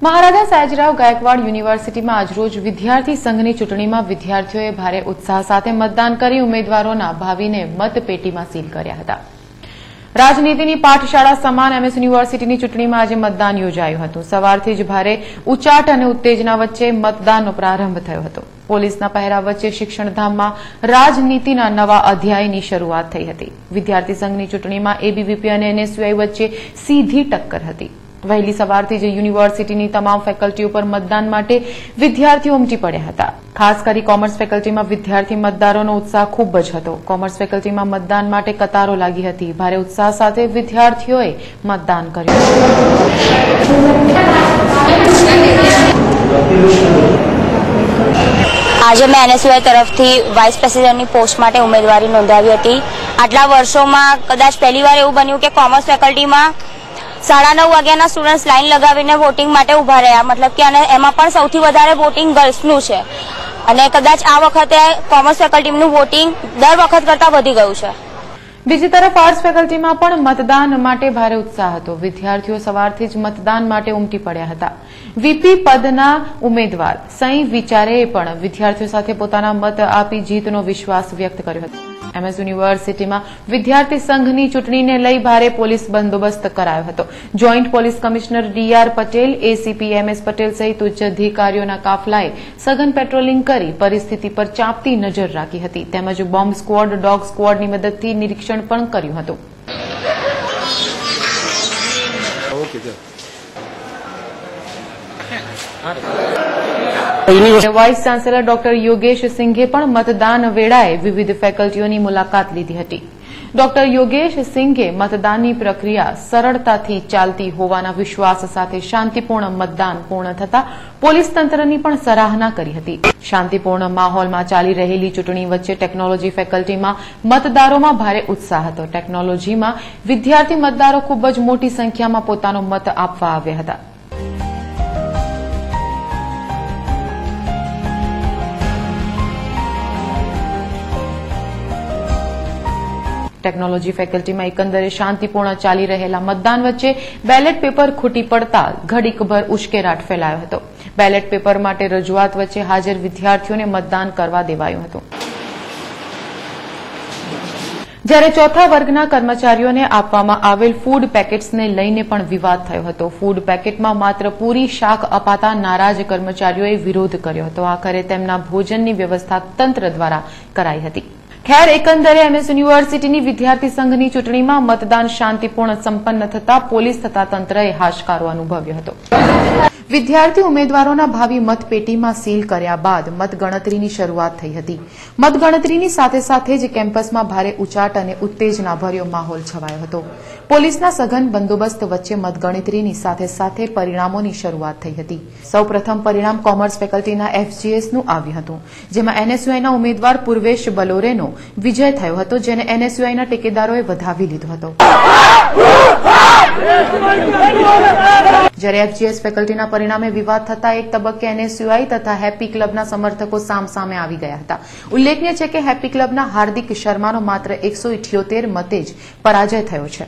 મહારાજા સયાજીરાવ ગાયકવાડ યુનિવર્સિટીમાં આજરોજ વિદ્યાર્થી સંઘની ચૂંટણીમાં વિદ્યાર્થીઓએ ભારે ઉત્સાહ સાથે મતદાન કરી ઉમેદવારોના ભાવિને મતપેટીમાં સીલ કર્યા હતા। રાજનીતિની પાઠશાળા સમાન એમએસ યુનિવર્સિટીની ચૂંટણીમાં આજે મતદાન યોજાયું હતું। સવારથી જ ભારે ઉચાટ અને ઉત્તેજના વચ્ચે મતદાનનો પ્રારંભ થયો હતો। પોલીસના પહેરા વચ્ચે શિક્ષણધામમાં રાજનીતિના નવા અધ્યાયની શરૂઆત થઈ હતી। વિદ્યાર્થી સંઘની ચૂંટણીમાં એબીવીપી અને એનએસયુઆઈ વચ્ચે સીધી ટક્કર હતી। વહેલી સવારથી જ યુનિવર્સિટીની તમામ ફેકલ્ટીઓ પર મતદાન માટે વિદ્યાર્થીઓ ઉમટી પડ્યા હતા। ખાસ કરી કોમર્સ ફેકલ્ટીમાં વિદ્યાર્થી મતદારોનો ઉત્સાહ ખૂબ જ હતો। કોમર્સ ફેકલ્ટીમાં મતદાન માટે કતારો લાગી હતી। ભારે ઉત્સાહ સાથે વિદ્યાર્થીઓએ મતદાન કર્યું। આજે મેં એનએસયુઆઈ તરફથી વાઇસ પ્રેસિડેન્ટની પોસ્ટ માટે ઉમેદવારી નોંધાવી હતી। આટલા વર્ષોમાં કદાચ પહેલીવાર એવું બન્યું કે કોમર્સ ફેકલ્ટીમાં 9:30 વાગ્યાના સ્ટુડન્ટ્સ લાઈન લગાવીને વોટિંગ માટે ઉભા રહ્યા, મતલબ કે અને એમાં પણ સૌથી વધારે વોટિંગ ગર્લ્સનું છે અને કદાચ આ વખતે કોમર્સ ફેકલ્ટીનું વોટિંગ દર વખત કરતાં વધી ગયું છે। બીજી તરફ આર્ટ્સ ફેકલ્ટીમાં પણ મતદાન માટે ભારે ઉત્સાહ હતો। વિદ્યાર્થીઓ સવારથી જ મતદાન માટે ઉમટી પડ્યા હતા। વીપી પદના ઉમેદવાર સઈ વિચારેએ પણ વિદ્યાર્થીઓ સાથે પોતાના મત આપી જીતનો વિશ્વાસ વ્યક્ત કર્યો હતો। એમએસ યુનિવર્સિટીમાં વિદ્યાર્થી સંઘની ચૂંટણીને લઈ ભારે પોલીસ બંદોબસ્ત કરાયો હતો। Joint police commissioner DR Patel, ACP MS Patel સહિત ઉચ્ચ અધિકારીઓના કાફલાએ સઘન પેટ્રોલિંગ કરી પરિસ્થિતિ પર ચાંપતી નજર રાખી હતી। તેમજ બોમ્બ સ્ક્વોડ, ડોગ સ્ક્વોડની મદદથી નિરીક્ષણ પણ કર્યું હતું। વાઇસ ચાન્સેલર ડોક્ટર યોગેશ સિંઘે પણ મતદાન વેળાએ વિવિધ ફેકલ્ટીઓની મુલાકાત લીધી હતી। ડોક્ટર યોગેશ સિંઘે મતદાનની પ્રક્રિયા સરળતાથી ચાલતી હોવાના વિશ્વાસ સાથે શાંતિપૂર્ણ મતદાન પૂર્ણ થતા પોલીસ તંત્રની પણ સરાહના કરી હતી। શાંતિપૂર્ણ માહોલમાં ચાલી રહેલી ચૂંટણી વચ્ચે ટેકનોલોજી ફેકલ્ટીમાં મતદારોમાં ભારે ઉત્સાહ હતો। ટેકનોલોજીમાં વિદ્યાર્થી મતદારો ખૂબ જ મોટી સંખ્યામાં પોતાનો મત આપવા આવ્યા હતા। ટેકનોલોજી ફેકલ્ટીમાં એકંદરે શાંતિપૂર્ણ ચાલી રહેલા મતદાન વચ્ચે બેલેટ પેપર ખૂટી પડતા ઘડીકભર ઉશ્કેરાટ ફેલાયો હતો। બેલેટ પેપર માટે રજૂઆત વચ્ચે હાજર વિદ્યાર્થીઓને મતદાન કરવા દેવાયું હતું। જ્યારે ચોથા વર્ગના કર્મચારીઓને આપવામાં આવેલ ફૂડ પેકેટ્સને લઈને પણ વિવાદ થયો હતો। ફૂડ પેકેટમાં માત્ર પૂરી શાક અપાતા નારાજ કર્મચારીઓએ વિરોધ કર્યો હતો। આખરે તેમના ભોજનની વ્યવસ્થા તંત્ર દ્વારા કરાઈ હતી। ખેર, એકંદરે એમએસ યુનિવર્સિટીની વિદ્યાર્થી સંઘની ચૂંટણીમાં મતદાન શાંતિપૂર્ણ સંપન્ન થતા પોલીસ તથા તંત્રએ હાશકારો અનુભવ્યો હતો। વિદ્યાર્થી ઉમેદવારોના ભાવિ મતપેટીમાં સીલ કર્યા બાદ મતગણતરીની શરૂઆત થઈ હતી। મતગણતરીની સાથે સાથે જ કેમ્પસમાં ભારે ઉચાટ અને ઉત્તેજનાભર્યો માહોલ છવાયો હતો। પોલીસના સઘન બંદોબસ્ત વચ્ચે મતગણતરીની સાથે સાથે પરિણામોની શરૂઆત થઈ હતી। સૌપ્રથમ પરિણામ કોમર્સ ફેકલ્ટીના એફજીએસનું આવ્યું હતું, જેમાં એનએસયુઆઈના ઉમેદવાર પૂર્વેશ બલોરેનો વિજય થયો હતો, જેને એનએસયુઆઈના ટેકેદારોએ વધાવી લીધો હતો। જ્યારે એફજીએસ ફેકલ્ટીના પરિણામે વિવાદ થતા એક તબક્કે એનએસયુઆઈ તથા હેપી ક્લબના સમર્થકો સામસામે આવી ગયા હતા। ઉલ્લેખનીય છે કે હેપી ક્લબના હાર્દિક શર્માનો માત્ર 178 મતે જ પરાજય થયો છે।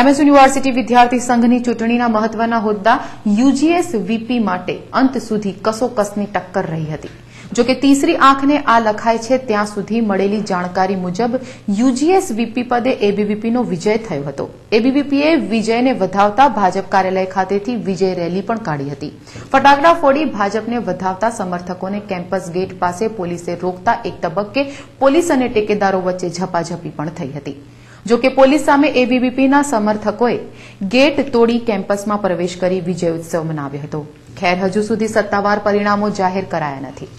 એમએસ યુનિવર્સિટી વિદ્યાર્થી સંઘની ચૂંટણીના મહત્વના હોદ્દા યુજીએસ વીપી માટે અંત સુધી કસોકસની ટક્કર રહી હતી। જો કે તીસરી આંખને આ લખાય છે ત્યાં સુધી મળેલી જાણકારી મુજબ યુજીએસ વીપી પદે એબીવીપીનો વિજય થયો હતો। એબીવીપીએ વિજયને વધાવતા ભાજપ કાર્યાલય ખાતેથી વિજય રેલી પણ કાઢી હતી। ફટાકડા ફોડી ભાજપને વધાવતા સમર્થકોને કેમ્પસ ગેટ પાસે પોલીસે રોકતા એક તબક્કે પોલીસ અને ટેકેદારો વચ્ચે ઝપાઝપી પણ થઈ હતી। જો કે પોલીસ સામે એબીવીપીના સમર્થકોએ ગેટ તોડી કેમ્પસમાં પ્રવેશ કરી વિજય ઉત્સવ મનાવ્યો હતો। ખેર, હજુ સુધી સત્તાવાર પરિણામો જાહેર કરાયા નથી।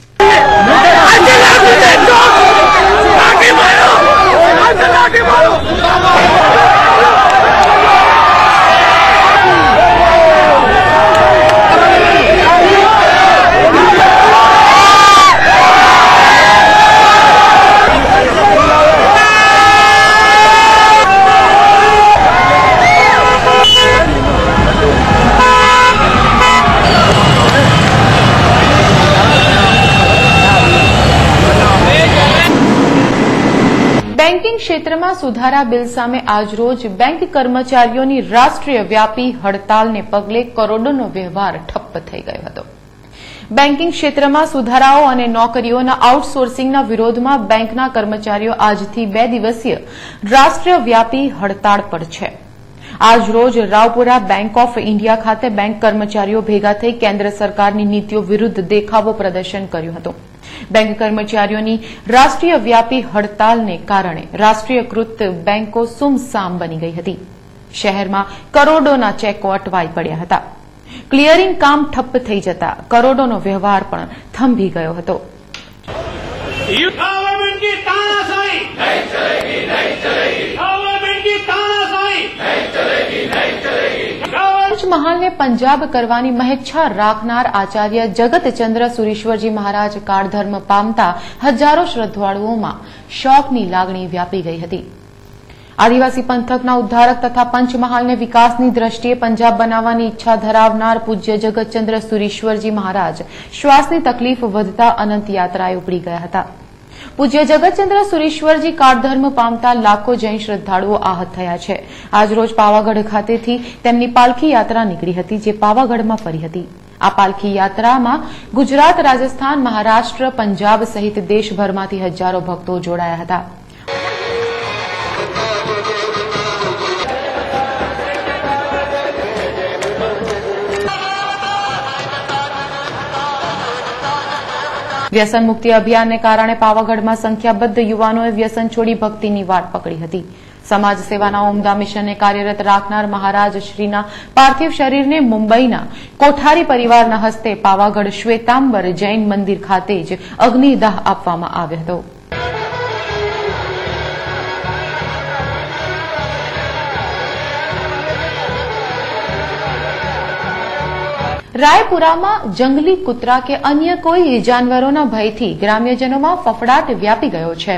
બેન્કિંગ ક્ષેત્રમાં સુધારા બિલ સામે આજરોજ બેંક કર્મચારીઓની રાષ્ટ્રીય વ્યાપી હડતાલને પગલે કરોડોનો વ્યવહાર ઠપ્પ થઈ ગયો હતો. બેન્કિંગ ક્ષેત્રમાં સુધારાઓ અને નોકરીઓના આઉટસોર્સિંગના વિરોધમાં બેંકના કર્મચારીઓ આજથી 2 દિવસીય રાષ્ટ્રીય વ્યાપી હડતાળ પર છે. આજરોજ રાવપુરા બેંક ઓફ ઇન્ડિયા ખાતે બેંક કર્મચારીઓ ભેગા થઈ કેન્દ્ર સરકારની નીતિઓ વિરુદ્ધ દેખાવો પ્રદર્શન કર્યું હતું. બેંક કર્મચારીઓની રાષ્ટ્રીય વ્યાપી હડતાલને કારણે રાષ્ટ્રીયકૃત બેંકો સુમસામ બની ગઈ હતી. શહેરમાં કરોડોના ચેકો અટવાઈ પડ્યા હતા. ક્લિયરિંગ કામ ઠપ્પ થઈ જતા કરોડોનો વ્યવહાર પણ થંભી ગયો હતો. પંચમહાલને પંજાબ કરવાની મહેચ્છા રાખનાર આચાર્ય જગતચંદ્ર સુરીશ્વરજી મહારાજ કાળધર્મ પામતા હજારો શ્રદ્ધાળુઓમાં શોકની લાગણી વ્યાપી ગઈ હતી. આદિવાસી પંથકના ઉદ્ધારક તથા પંચમહાલને વિકાસની દ્રષ્ટિએ પંજાબ બનાવવાની ઈચ્છા ધરાવનાર પૂજ્ય જગતચંદ્ર સુરીશ્વરજી મહારાજ શ્વાસની તકલીફ વધતા અનંત યાત્રાએ ઉપડી ગયા હતા. પૂજ્ય જગતચંદ્ર સુરીશ્વરજી કાળધર્મ પામતા લાખો જૈન શ્રદ્ધાળુઓ આહત થયા છે. આજરોજ પાવાગઢ ખાતેથી તેમની પાલખી યાત્રા નીકળી હતી, જે પાવાગઢમાં ફરી હતી. આ પાલખી યાત્રામાં ગુજરાત, રાજસ્થાન, મહારાષ્ટ્ર, પંજાબ સહિત દેશભરમાંથી હજારો ભક્તો જોડાયા હતા. વ્યસન મુક્તિ અભિયાનને કારણે પાવાગઢમાં સંખ્યાબદ્ધ યુવાનોએ વ્યસન છોડી ભક્તિની વાટ પકડી હતી. સમાજ સેવાના ઉમદા મિશનને કાર્યરત રાખનાર મહારાજ શ્રીના પાર્થિવ શરીરને મુંબઈના કોઠારી પરિવારના હસ્તે પાવાગઢ શ્વેતાંબર જૈન મંદિર ખાતે જ અગ્નિદાહ આપવામાં આવ્યો હતો. રાયપુરામાં જંગલી કૂતરા કે અન્ય કોઈ જાનવરોના ભયથી ગ્રામ્યજનોમાં ફફડાટ વ્યાપી ગયો છે.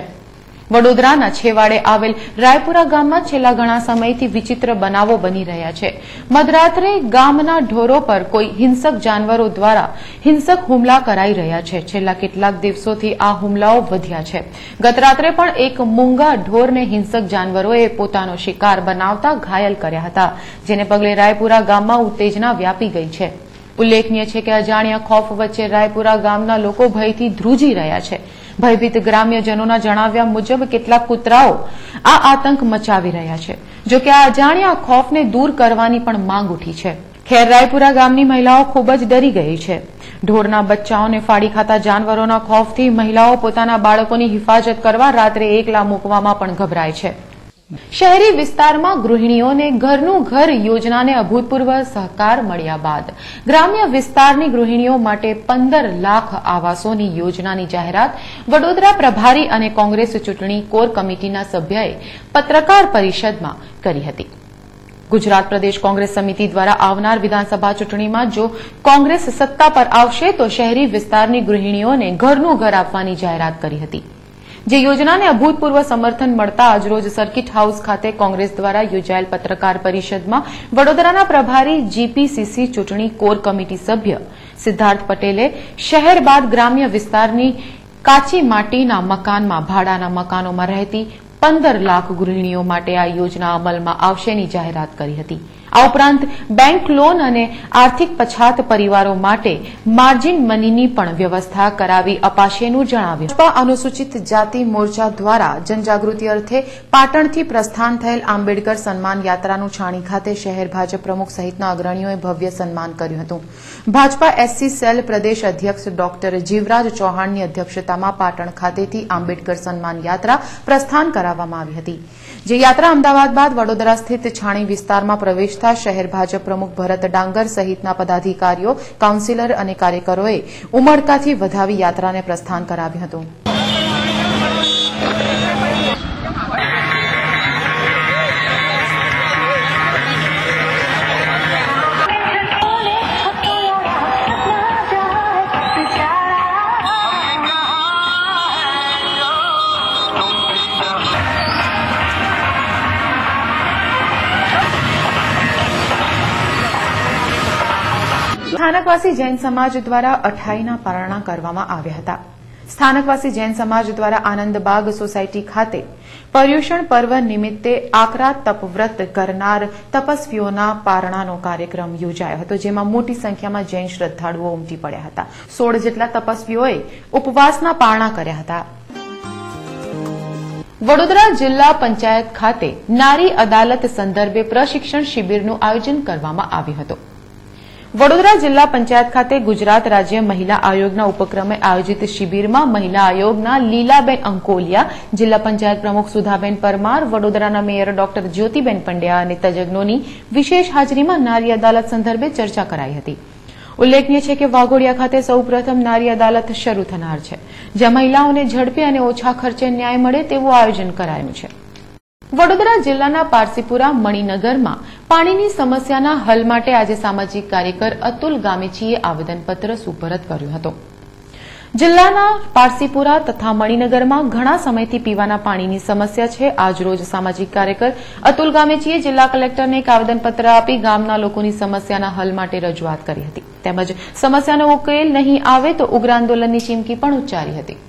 વડોદરાના છેવાડે આવેલ રાયપુરા ગામમાં છેલ્લા ઘણા સમયથી વિચિત્ર બનાવો બની રહ્યા છે. મધરાત્રે ગામના ઢોરો પર કોઈ હિંસક જાનવરો દ્વારા હિંસક હુમલા કરાઈ રહ્યા છે. છેલ્લા કેટલાક દિવસોથી આ હુમલાઓ વધ્યા છે. ગત રાત્રે પણ એક મૂંગા ઢોરને હિંસક જાનવરોએ પોતાનો શિકાર બનાવતા ઘાયલ કર્યા હતા, જેને પગલે રાયપુરા ગામમાં ઉત્તેજના વ્યાપી ગઈ છે. ઉલ્લેખનીય છે કે અજાણ્યા ખોફ વચ્ચે રાયપુરા ગામના લોકો ભયથી ધ્રુજી રહ્યા છે. ભયભીત ગ્રામ્યજનોના જણાવ્યા મુજબ કેટલાક કૂતરાઓ આ આતંક મચાવી રહ્યા છે. જો કે આ અજાણ્યા ખોફને દૂર કરવાની પણ માંગ ઉઠી છે. ખેર રાયપુરા ગામની મહિલાઓ ખૂબ જ ડરી ગઈ છે. ઢોરના બચ્ચાઓને ફાડી ખાતા જાનવરોના ખોફથી મહિલાઓ પોતાના બાળકોની હિફાજત કરવા રાત્રે એકલા મૂકવામાં પણ ગભરાય છે. શહેરી વિસ્તારમાં ગૃહિણીઓને ઘરનું ઘર યોજનાને અભૂતપૂર્વ સહકાર મળ્યા બાદ ગ્રામ્ય વિસ્તારની ગૃહિણીઓ માટે 15 લાખ આવાસોની યોજનાની જાહેરાત વડોદરા પ્રભારી અને કોંગ્રેસ ચૂંટણી કોર કમિટીના સભ્યએ પત્રકાર પરિષદમાં કરી હતી. ગુજરાત પ્રદેશ કોંગ્રેસ સમિતિ દ્વારા આવનાર વિધાનસભા ચૂંટણીમાં જો કોંગ્રેસ સત્તા પર આવશે તો શહેરી વિસ્તારની ગૃહિણીઓને ઘરનું ઘર આપવાની જાહેરાત કરી હતી. જે યોજનાને અભૂતપૂર્વ સમર્થન મળતા આજરોજ સર્કિટ હાઉસ ખાતે કોંગ્રેસ દ્વારા યોજાયેલ પત્રકાર પરિષદમાં વડોદરાના પ્રભારી જીપીસીસી ચૂંટણી કોર કમિટી સભ્ય સિદ્ધાર્થ પટેલે શહેર બાદ ગ્રામ્ય વિસ્તારની કાચી માટીના મકાનમાં ભાડાના મકાનોમાં રહેતી 15 લાખ ગૃહિણીઓ માટે આ યોજના અમલમાં આવશેની જાહેરાત કરી હતી. આ ઉપરાંત બેંક લોન અને આર્થિક પછાત પરિવારો માટે માર્જિન મનીની પણ વ્યવસ્થા કરાવી અપાશેનું જણાવ્યું. ભાજપા અનુસૂચિત જાતિ મોરચા દ્વારા જનજાગૃતિ અર્થે પાટણથી પ્રસ્થાન થયેલ આંબેડકર સન્માન યાત્રાનું છાણી ખાતે શહેર ભાજપ પ્રમુખ સહિતના અગ્રણીઓએ ભવ્ય સન્માન કર્યું હતું. ભાજપા એસસી સેલ પ્રદેશ અધ્યક્ષ ડોક્ટર જીવરાજ ચૌહાણની અધ્યક્ષતામાં પાટણ ખાતેથી આંબેડકર સન્માન યાત્રા પ્રસ્થાન કરાવવામાં આવી હતી. જે યાત્રા અમદાવાદ બાદ વડોદરા સ્થિત છાણી વિસ્તારમાં પ્રવેશતા શહેર ભાજપ પ્રમુખ ભરત ડાંગર સહિતના પદાધિકારીઓ, કાઉન્સિલર અને કાર્યકરોએ ઉમળકાથી વધાવી યાત્રાને પ્રસ્થાન કરાવ્યું હતું. સ્થાનકવાસી જૈન સમાજ દ્વારા અઠાઈના પારણા કરવામાં આવ્યા હતા. સ્થાનકવાસી જૈન સમાજ દ્વારા આનંદબાગ સોસાયટી ખાતે પર્યુષણ પર્વ નિમિત્તે આકરા તપવ્રત કરનાર તપસ્વીઓના પારણાનો કાર્યક્રમ યોજાયો હતો, જેમાં મોટી સંખ્યામાં જૈન શ્રદ્ધાળુઓ ઉમટી પડ્યા હતા. 16 જેટલા તપસ્વીઓએ ઉપવાસના પારણા કર્યા હતા. વડોદરા જિલ્લા પંચાયત ખાતે નારી અદાલત સંદર્ભે પ્રશિક્ષણ શિબિરનું આયોજન કરવામાં આવ્યું હતું. વડોદરા જિલ્લા પંચાયત ખાતે ગુજરાત રાજ્ય મહિલા આયોગના ઉપક્રમે આયોજિત શિબિરમાં મહિલા આયોગના લીલાબેન અંકોલિયા, જિલ્લા પંચાયત પ્રમુખ સુધાબેન પરમાર, વડોદરાના મેયર ડોક્ટર જ્યોતિબેન પંડ્યા અને તજજ્ઞોની વિશેષ હાજરીમાં નારી અદાલત સંદર્ભે ચર્ચા કરાઈ હતી. ઉલ્લેખનીય છે કે વાઘોડિયા ખાતે સૌપ્રથમ નારી અદાલત શરૂ થનાર છે, જ્યાં મહિલાઓને ઝડપી અને ઓછા ખર્ચે ન્યાય મળે તેવું આયોજન કરાયું છે. વડોદરા જિલ્લાના પારસીપુરા મણિનગરમાં પાણીની સમસ્યાના હલ માટે આજે સામાજિક કાર્યકર અતુલ ગામેચીએ આવેદનપત્ર સુપરત કર્યું હતું. જિલ્લાના પારસીપુરા તથા મણિનગરમાં ઘણા સમયથી પીવાના પાણીની સમસ્યા છે. આજરોજ સામાજિક કાર્યકર અતુલ ગામેચીએ જિલ્લા કલેક્ટરને એક આવેદનપત્ર આપી ગામના લોકોની સમસ્યાના હલ માટે રજૂઆત કરી હતી, તેમજ સમસ્યાનો ઉકેલ નહીં આવે તો ઉગ્ર આંદોલનની ચીમકી પણ ઉચ્ચારી હતી.